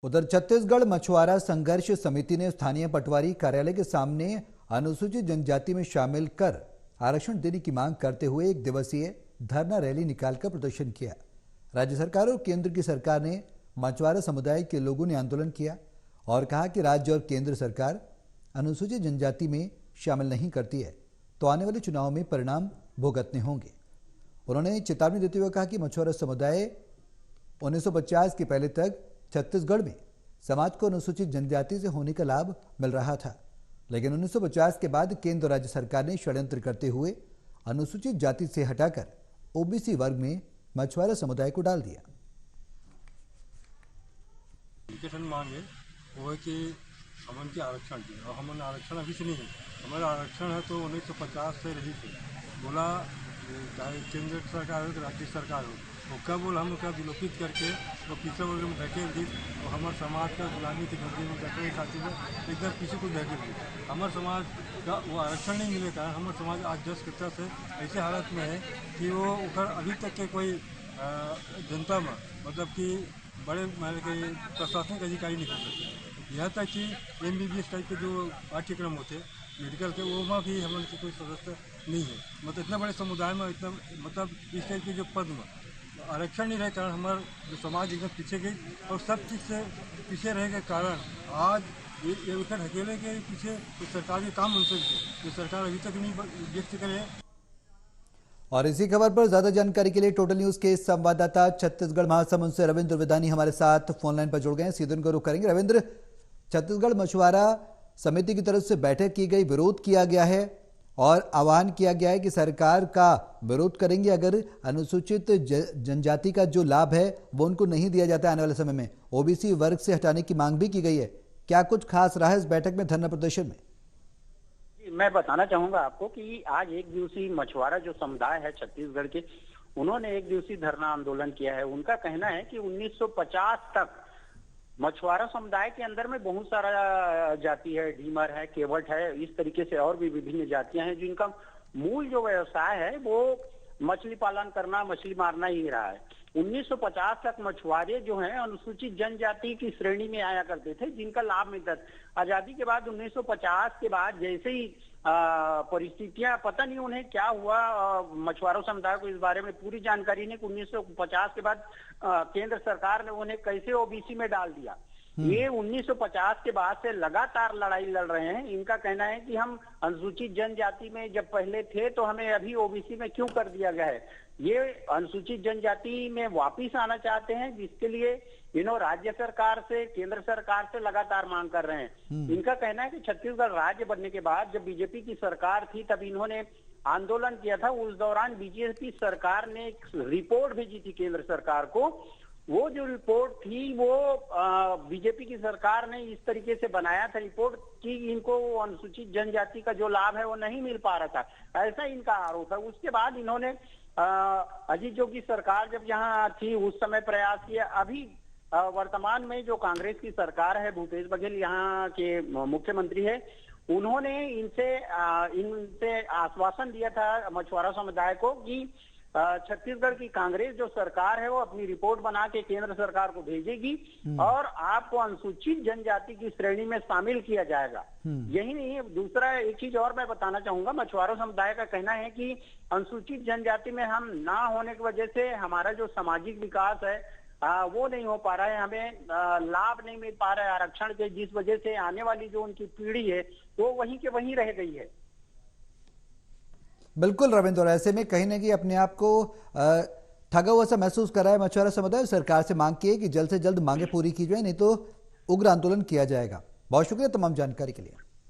उधर छत्तीसगढ़ मछुआरा संघर्ष समिति ने स्थानीय पटवारी कार्यालय के सामने अनुसूचित जनजाति में शामिल कर आरक्षण देने की मांग करते हुए एक दिवसीय धरना रैली निकालकर प्रदर्शन किया। राज्य सरकार और केंद्र की सरकार ने मछुआरा समुदाय के लोगों ने आंदोलन किया और कहा कि राज्य और केंद्र सरकार अनुसूचित जनजाति में शामिल नहीं करती है तो आने वाले चुनाव में परिणाम भुगतने होंगे। उन्होंने चेतावनी देते हुए कहा कि मछुआरा समुदाय 1950 के पहले तक छत्तीसगढ़ में समाज को अनुसूचित जनजाति से होने का लाभ मिल रहा था, लेकिन 1950 के बाद केंद्र और राज्य सरकार ने षड्यंत्र करते हुए अनुसूचित जाति से हटाकर ओबीसी वर्ग में मछुआरा समुदाय को डाल दिया। मांग है वो है कि हम उनके आरक्षण दिए और हम आरक्षण अभी से नहीं है, हमारा आरक्षण है तो 1950 से रही थे बोला, चाहे केंद्र सरकार हो तो राज्य सरकार हो, वो कब बोला हम क्या विलोपित करके वो पीछे वर्ग में धकेल दी और हमारे समाज का गुलामी की गद्दी में धकेल खातिर एकदम पीछे को धकेल दी। हमारे समाज का वो आरक्षण नहीं मिले कारण हमारे समाज आज 10 कट्टा से ऐसे हालत में है कि वो अभी तक के कोई जनता में मतलब कि बड़े मान के प्रशासनिक अधिकारी नहीं कर सकते। यहाँ तक कि MBBS टाइप के जो पाठ्यक्रम होते मेडिकल के वो में भी हमारे कोई सदस्य नहीं है। मतलब इतना बड़े समुदाय में इतना मतलब इस टाइप के जो पद में आरक्षण नहीं रहे कारण हमारा जो समाज एकदम पीछे गई और सब चीज़ से पीछे रहे के कारण आज ये उधर अकेले के पीछे तो सरकारी काम बन सकते जो सरकार अभी तक नहीं व्यक्त करे। और इसी खबर पर ज्यादा जानकारी के लिए टोटल न्यूज के संवाददाता छत्तीसगढ़ महासमुंद से रविंद्र विदानी हमारे साथ फोन लाइन पर जुड़ गए हैं। सीधे उनको रुख करेंगे। रविंद्र, छत्तीसगढ़ मछुआरा समिति की तरफ से बैठक की गई, विरोध किया गया है और आह्वान किया गया है कि सरकार का विरोध करेंगे अगर अनुसूचित जनजाति का जो लाभ है वो उनको नहीं दिया जाता आने वाले समय में। ओबीसी वर्ग से हटाने की मांग भी की गई है। क्या कुछ खास रहा है इस बैठक में, धरना प्रदर्शन में? मैं बताना चाहूंगा आपको कि आज एक दिवसीय मछुआरा जो समुदाय है छत्तीसगढ़ के, उन्होंने एक दिवसीय धरना आंदोलन किया है। उनका कहना है कि 1950 तक मछुआरा समुदाय के अंदर में बहुत सारा जाति है, डीमर है, केवट है, इस तरीके से और भी विभिन्न जातियां हैं जिनका मूल जो व्यवसाय है वो मछली पालन करना, मछली मारना ही रहा है। 1950 तक मछुआरे जो हैं अनुसूचित जनजाति की श्रेणी में आया करते थे जिनका लाभ मिलता था। आजादी के बाद 1950 के बाद जैसे ही परिस्थितियां पता नहीं उन्हें क्या हुआ, मछुआरों समुदाय को इस बारे में पूरी जानकारी नहीं कि 1950 के बाद केंद्र सरकार ने उन्हें कैसे ओबीसी में डाल दिया। ये 1950 के बाद से लगातार लड़ाई लड़ रहे हैं। इनका कहना है कि हम अनुसूचित जनजाति में जब पहले थे तो हमें अभी ओबीसी में क्यों कर दिया गया है। ये अनुसूचित जनजाति में वापिस आना चाहते हैं जिसके लिए राज्य सरकार से, केंद्र सरकार से लगातार मांग कर रहे हैं। इनका कहना है कि छत्तीसगढ़ राज्य बनने के बाद जब बीजेपी की सरकार थी तब इन्होंने आंदोलन किया था। उस दौरान बीजेपी सरकार ने एक रिपोर्ट भेजी थी केंद्र सरकार को। वो जो रिपोर्ट थी वो बीजेपी की सरकार ने इस तरीके से बनाया था रिपोर्ट कि इनको अनुसूचित जनजाति का जो लाभ है वो नहीं मिल पा रहा था, ऐसा इनका आरोप है। उसके बाद इन्होंने अजीत जोगी सरकार जब यहाँ थी उस समय प्रयास किया। अभी वर्तमान में जो कांग्रेस की सरकार है, भूपेश बघेल यहाँ के मुख्यमंत्री है, उन्होंने इनसे आश्वासन दिया था मछुआरा समुदाय को कि छत्तीसगढ़ की कांग्रेस जो सरकार है वो अपनी रिपोर्ट बना के केंद्र सरकार को भेजेगी और आपको अनुसूचित जनजाति की श्रेणी में शामिल किया जाएगा। यही नहीं है, दूसरा एक चीज और मैं बताना चाहूंगा। मछुआरा समुदाय का कहना है कि अनुसूचित जनजाति में हम ना होने की वजह से हमारा जो सामाजिक विकास है वो नहीं हो पा रहा है, हमें लाभ नहीं मिल पा रहा है आरक्षण के, जिस वजह से आने वाली जो उनकी पीढ़ी है वो वहीं के वहीं रह गई है। बिल्कुल रविंद्र, ऐसे में कहीं ना कहीं अपने आप को ठगा हुआ सा महसूस कर रहा है मछुआरा समुदाय। सरकार से मांग की है कि जल्द से जल्द मांगे पूरी की जाए, नहीं तो उग्र आंदोलन किया जाएगा। बहुत शुक्रिया तमाम जानकारी के लिए।